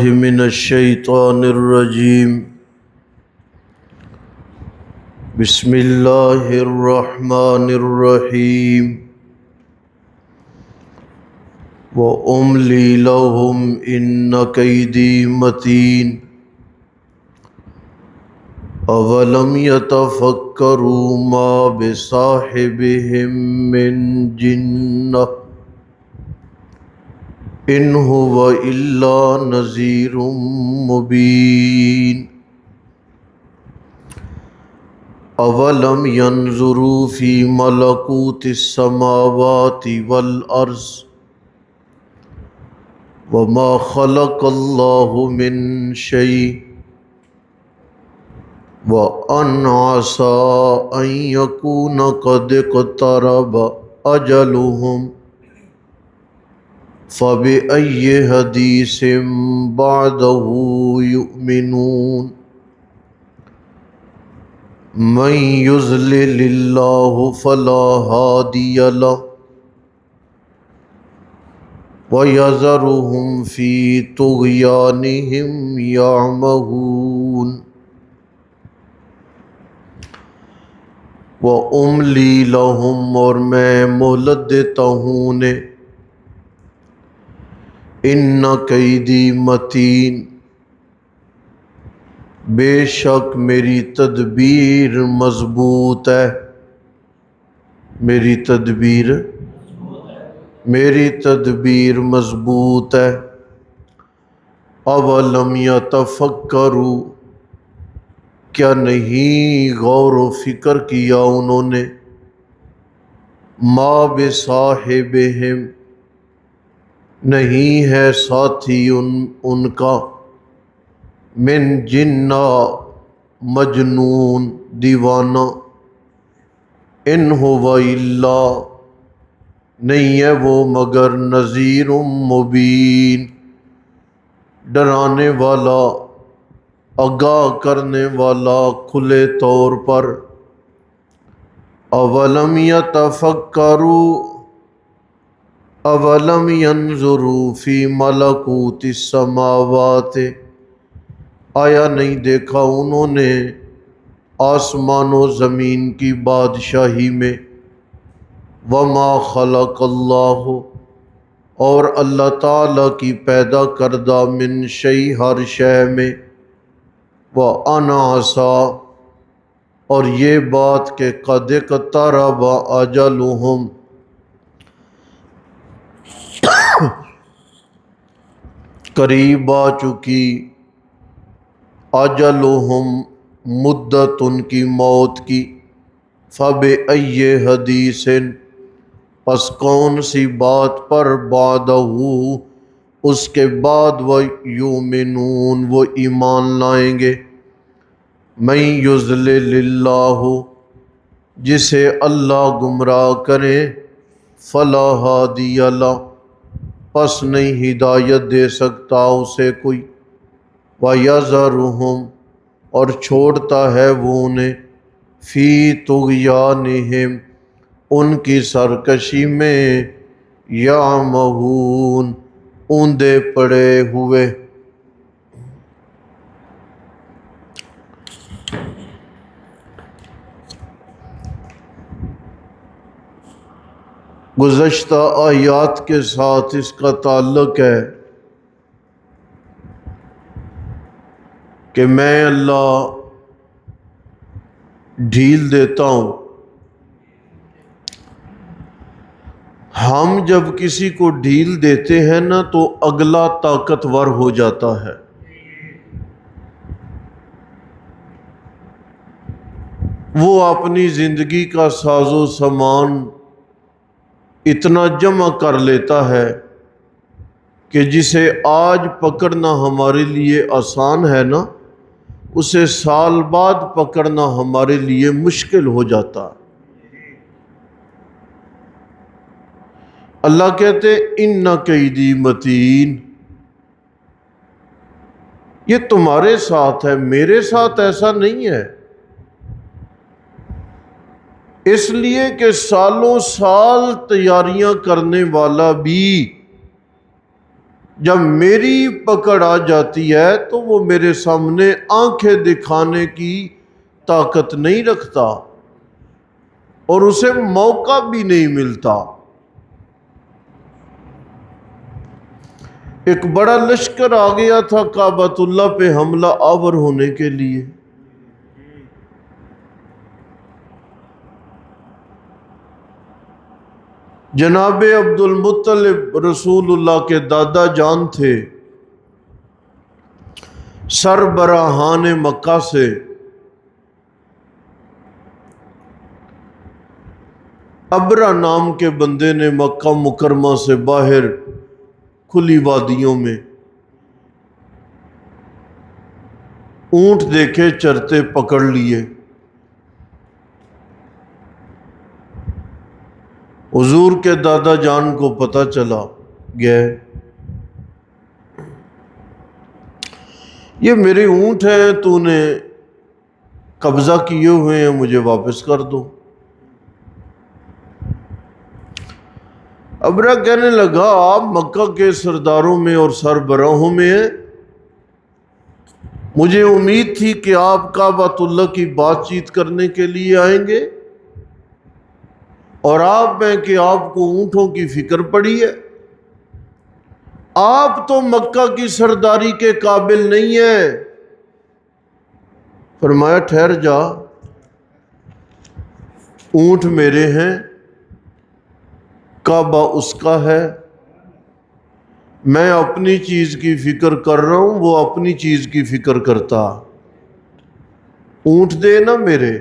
من الشیطان الرجیم بسم اللہ الرحمن الرحیم وَأُمْلِي لَهُمْ إِنَّ كَيْدِي مَتِينٌ أَوَلَمْ يَتَفَكَّرُوا مَا بِصَاحِبِهِم مِّن جِنَّةٍ إِنْ هُوَ إِلَّا نَذِيرٌ مُّبِينٌ أَوَلَمْ يَنظُرُوا فِي مَلَكُوتِ السَّمَاوَاتِ وَالْأَرْضِ وَمَا خَلَقَ اللَّهُ مِن شَيْءٍ وَأَنْ عَسَىٰ أَن يَكُونَ قَدِ اقْتَرَبَ أَجَلُهُمْ فَبِأَيِّ حَدِيثٍ بَعْدَهُ يُؤْمِنُونَ مَن يُضْلِلِ اللَّهُ فَلَا هَادِيَ لَهُ وَيَذَرُهُمْ فِي طُغْيَانِهِمْ يَعْمَهُونَ وَأُمْلِي لَهُمْ اور میں مہلت دیتا ہوں انہیں اِنَّ کَیدی متین بے شک میری تدبیر مضبوط ہے، میری تدبیر مضبوط ہے۔ اولم یتفکروا کیا نہیں غور و فکر کیا انہوں نے ما بصاحبہم نہیں ہے ساتھی ان کا من جنہ مجنون دیوانہ ان ہوا الا نہیں ہے وہ مگر نذیر مبین ڈرانے والا آگاہ کرنے والا کھلے طور پر۔ اولم یتفکروا اولم ینظروا فی ملکوت السماوات آیا نہیں دیکھا انہوں نے آسمان و زمین کی بادشاہی میں، وما خلق اللہ اور اللہ تعالیٰ کی پیدا کردہ من شیء ہر شے میں، وَأَنْ عَسَىٰ اور یہ بات کہ قد اقترب اجلہم قریب آ چکی اجلہم مدت ان کی موت کی، فَبِأَيِّ حدیثٍ پس کون سی بات پر بعدہ اس کے بعد وہ یؤمنون وہ ایمان لائیں گے۔ من یضلل اللہ جسے اللہ گمراہ کرے فلا ہادی لہ پس نہیں ہدایت دے سکتا اسے کوئی، وَيَذَرُهُمْ اور چھوڑتا ہے وہ انہیں فی طغیانہم ان کی سرکشی میں یعمہون اوندے پڑے ہوئے۔ گزشتہ آیات کے ساتھ اس کا تعلق ہے کہ میں اللہ ڈھیل دیتا ہوں۔ ہم جب کسی کو ڈھیل دیتے ہیں نا تو اگلا طاقتور ہو جاتا ہے۔ وہ اپنی زندگی کا ساز و سامان اتنا جمع کر لیتا ہے کہ جسے آج پکڑنا ہمارے لیے آسان ہے نا اسے سال بعد پکڑنا ہمارے لیے مشکل ہو جاتا۔ اللہ کہتے ان کیدی متین یہ تمہارے ساتھ ہے، میرے ساتھ ایسا نہیں ہے، اس لیے کہ سالوں سال تیاریاں کرنے والا بھی جب میری پکڑ آ جاتی ہے تو وہ میرے سامنے آنکھیں دکھانے کی طاقت نہیں رکھتا اور اسے موقع بھی نہیں ملتا۔ ایک بڑا لشکر آ گیا تھا کعبۃ اللہ پہ حملہ آور ہونے کے لیے۔ جناب عبد المطلب رسول اللہ کے دادا جان تھے، سربراہان مکہ سے۔ ابرہ نام کے بندے نے مکہ مکرمہ سے باہر کھلی وادیوں میں اونٹ دیکھے چرتے پکڑ لیے۔ حضور کے دادا جان کو پتہ چلا، گئے، یہ میرے اونٹ ہیں، تو نے قبضہ کیے ہوئے ہیں، مجھے واپس کر دو۔ ابرہ کہنے لگا آپ مکہ کے سرداروں میں اور سربراہوں میں ہیں، مجھے امید تھی کہ آپ کعبۃ اللہ کی بات چیت کرنے کے لیے آئیں گے، اور آپ میں کہ آپ کو اونٹوں کی فکر پڑی ہے، آپ تو مکہ کی سرداری کے قابل نہیں ہیں۔ فرمایا ٹھہر جا، اونٹ میرے ہیں، کعبہ اس کا ہے، میں اپنی چیز کی فکر کر رہا ہوں، وہ اپنی چیز کی فکر کرتا، اونٹ دے نا میرے،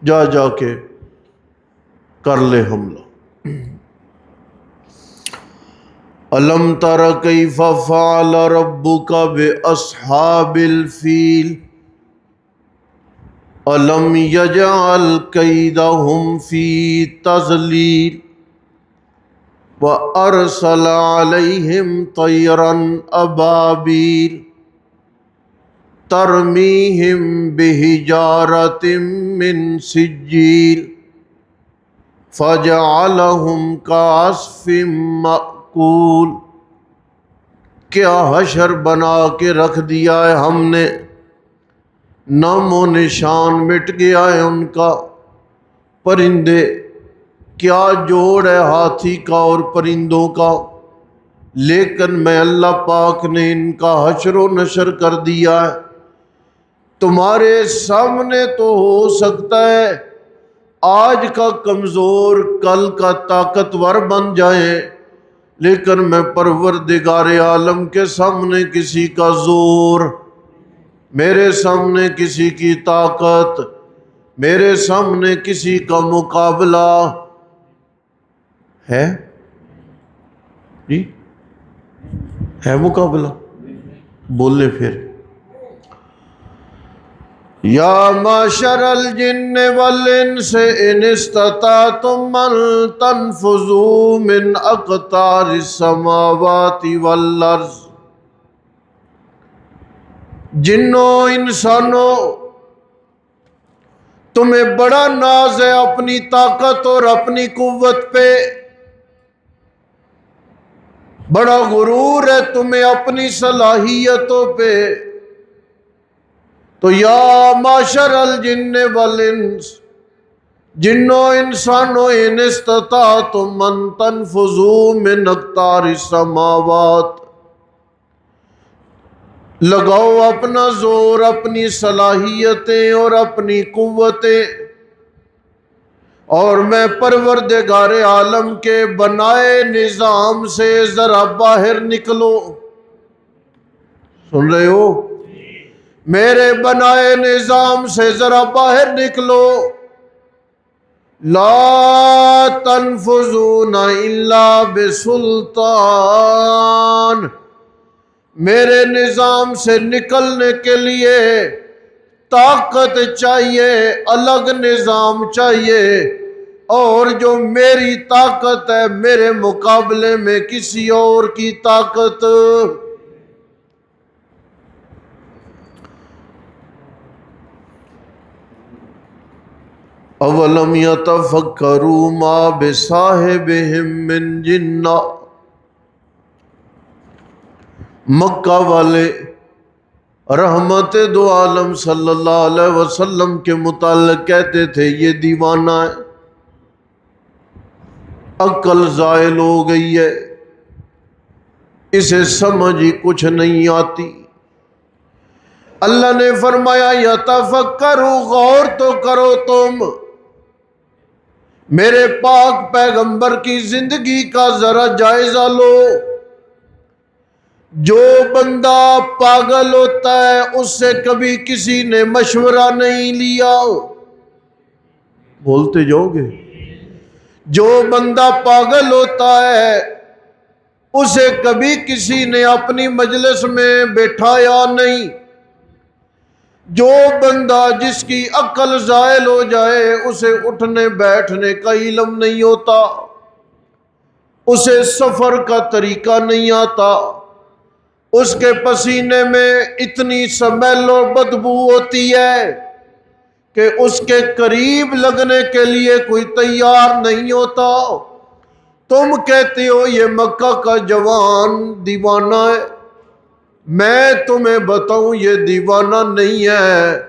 جا جا کے کر لے حملہ۔ الم تر کیف فعل ربک باصحاب الفیل الم یجعل کیدہم فی تضلیل وارسل علیہم طیرا ابابیل ترمیہم بحجارۃ من سجیل فجعلہم کعصف مأکول۔ کیا حشر بنا کے رکھ دیا ہے ہم نے، نام و نشان مٹ گیا ہے ان کا۔ پرندے، کیا جوڑ ہے ہاتھی کا اور پرندوں کا، لیکن میں اللہ پاک نے ان کا حشر و نشر کر دیا ہے۔ تمہارے سامنے تو ہو سکتا ہے آج کا کمزور کل کا طاقتور بن جائیں، لیکن میں پروردگار عالم کے سامنے کسی کا زور، میرے سامنے کسی کی طاقت، میرے سامنے کسی کا مقابلہ ہے؟ جی ہے مقابلہ؟ بولے پھر۔ یا معشر الجن والانس ان استطعتم ان تنفذوا من اقطار السماوات والارض۔ جنوں انسانوں، تمہیں بڑا ناز ہے اپنی طاقت اور اپنی قوت پہ، بڑا غرور ہے تمہیں اپنی صلاحیتوں پہ، تو یا معشر الجن والانس، جنوں انسانوں، ان استطعتم ان تنفذوا من اقطار السماوات، لگاؤ اپنا زور، اپنی صلاحیتیں اور اپنی قوتیں، اور میں پروردگار عالم کے بنائے نظام سے ذرا باہر نکلو۔ سن رہے ہو؟ میرے بنائے نظام سے ذرا باہر نکلو۔ لا تنفذون الا بسلطان، میرے نظام سے نکلنے کے لیے طاقت چاہیے، الگ نظام چاہیے، اور جو میری طاقت ہے میرے مقابلے میں کسی اور کی طاقت۔ اولم یتفکروا ما بصاحبہم من جنہ، مکہ والے رحمت دو عالم صلی اللہ علیہ وسلم کے متعلق کہتے تھے یہ دیوانہ ہے، عقل زائل ہو گئی ہے، اسے سمجھ ہی کچھ نہیں آتی۔ اللہ نے فرمایا یتفکروا، غور تو کرو تم، میرے پاک پیغمبر کی زندگی کا ذرا جائزہ لو۔ جو بندہ پاگل ہوتا ہے اس سے کبھی کسی نے مشورہ نہیں لیا، بولتے جاؤ گے؟ جو بندہ پاگل ہوتا ہے اسے کبھی کسی نے اپنی مجلس میں بٹھایا نہیں۔ جو بندہ جس کی عقل زائل ہو جائے اسے اٹھنے بیٹھنے کا علم نہیں ہوتا، اسے سفر کا طریقہ نہیں آتا، اس کے پسینے میں اتنی سمیل اور بدبو ہوتی ہے کہ اس کے قریب لگنے کے لیے کوئی تیار نہیں ہوتا۔ تم کہتے ہو یہ مکہ کا جوان دیوانہ ہے، میں تمہیں بتاؤں یہ دیوانہ نہیں ہے۔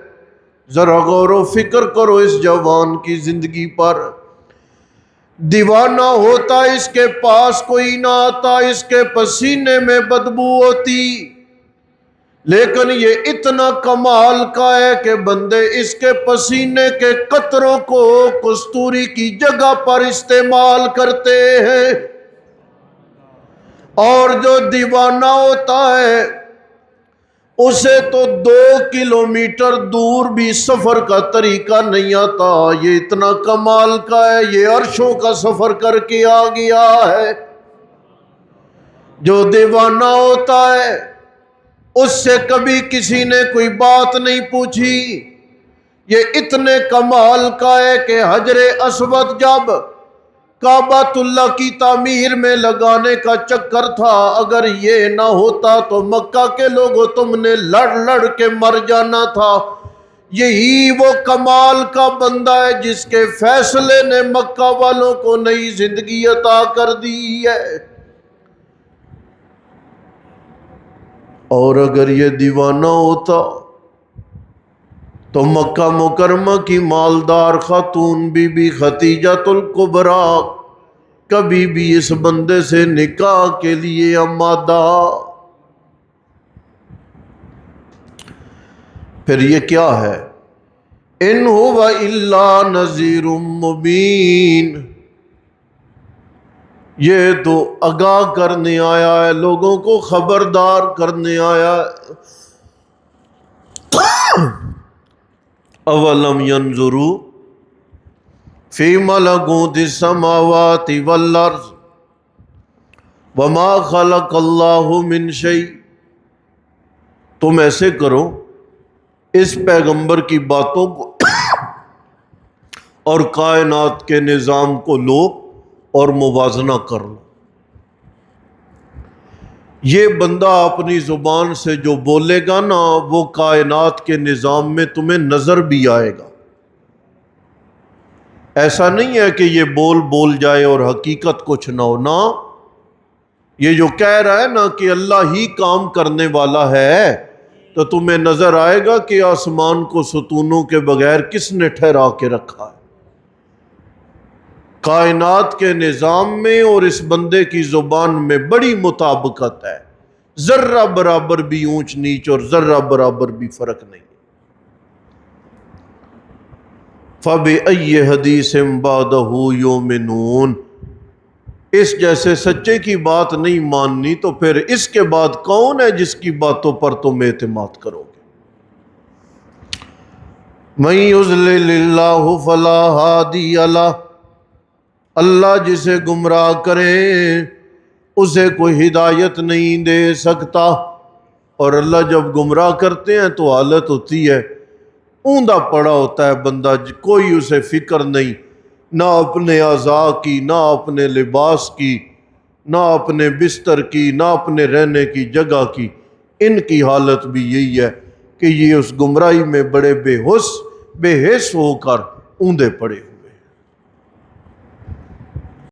ذرا غور و فکر کرو اس جوان کی زندگی پر۔ دیوانہ ہوتا اس کے پاس کوئی نہ آتا، اس کے پسینے میں بدبو ہوتی، لیکن یہ اتنا کمال کا ہے کہ بندے اس کے پسینے کے قطروں کو کستوری کی جگہ پر استعمال کرتے ہیں۔ اور جو دیوانہ ہوتا ہے اسے تو 2 کلومیٹر دور بھی سفر کا طریقہ نہیں آتا، یہ اتنا کمال کا ہے، یہ عرشوں کا سفر کر کے آ گیا ہے۔ جو دیوانہ ہوتا ہے اس سے کبھی کسی نے کوئی بات نہیں پوچھی، یہ اتنے کمال کا ہے کہ حجر اسود جب کعبۃ اللہ کی تعمیر میں لگانے کا چکر تھا، اگر یہ نہ ہوتا تو مکہ کے لوگوں تم نے لڑ لڑ کے مر جانا تھا۔ یہی وہ کمال کا بندہ ہے جس کے فیصلے نے مکہ والوں کو نئی زندگی عطا کر دی ہے۔ اور اگر یہ دیوانہ ہوتا تو مکہ مکرمہ کی مالدار خاتون بی بی خدیجۃ الکبریٰ کبھی بھی اس بندے سے نکاح کے لیے آمادہ۔ پھر یہ کیا ہے؟ ان هو الا نذیر مبین، یہ تو آگاہ کرنے آیا ہے، لوگوں کو خبردار کرنے آیا ہے۔ اولم ينظروا فی ملکوت السماوات والارض وما خلق اللہ من شیء۔ تم ایسے کرو، اس پیغمبر کی باتوں کو اور کائنات کے نظام کو لو اور موازنہ کر لو۔ یہ بندہ اپنی زبان سے جو بولے گا نا وہ کائنات کے نظام میں تمہیں نظر بھی آئے گا۔ ایسا نہیں ہے کہ یہ بول جائے اور حقیقت کچھ نہ ہو، نا، یہ جو کہہ رہا ہے نا کہ اللہ ہی کام کرنے والا ہے، تو تمہیں نظر آئے گا کہ آسمان کو ستونوں کے بغیر کس نے ٹھہرا کے رکھا ہے۔ کائنات کے نظام میں اور اس بندے کی زبان میں بڑی مطابقت ہے، ذرہ برابر بھی اونچ نیچ اور ذرہ برابر بھی فرق نہیں۔ فَبِأَيِّ حَدِيثٍ بَعْدَهُ يُؤْمِنُونَ، اس جیسے سچے کی بات نہیں ماننی تو پھر اس کے بعد کون ہے جس کی باتوں پر تم اعتماد کرو گے؟ مَن يُضْلِلِ اللَّهُ فَلَا هَادِيَ لَهُ، اللہ جسے گمراہ کرے اسے کوئی ہدایت نہیں دے سکتا۔ اور اللہ جب گمراہ کرتے ہیں تو حالت ہوتی ہے اوندا پڑا ہوتا ہے بندہ، کوئی اسے فکر نہیں، نہ اپنے اعضاء کی، نہ اپنے لباس کی، نہ اپنے بستر کی، نہ اپنے رہنے کی جگہ کی۔ ان کی حالت بھی یہی ہے کہ یہ اس گمراہی میں بڑے بے حس ہو کر اوندے پڑے۔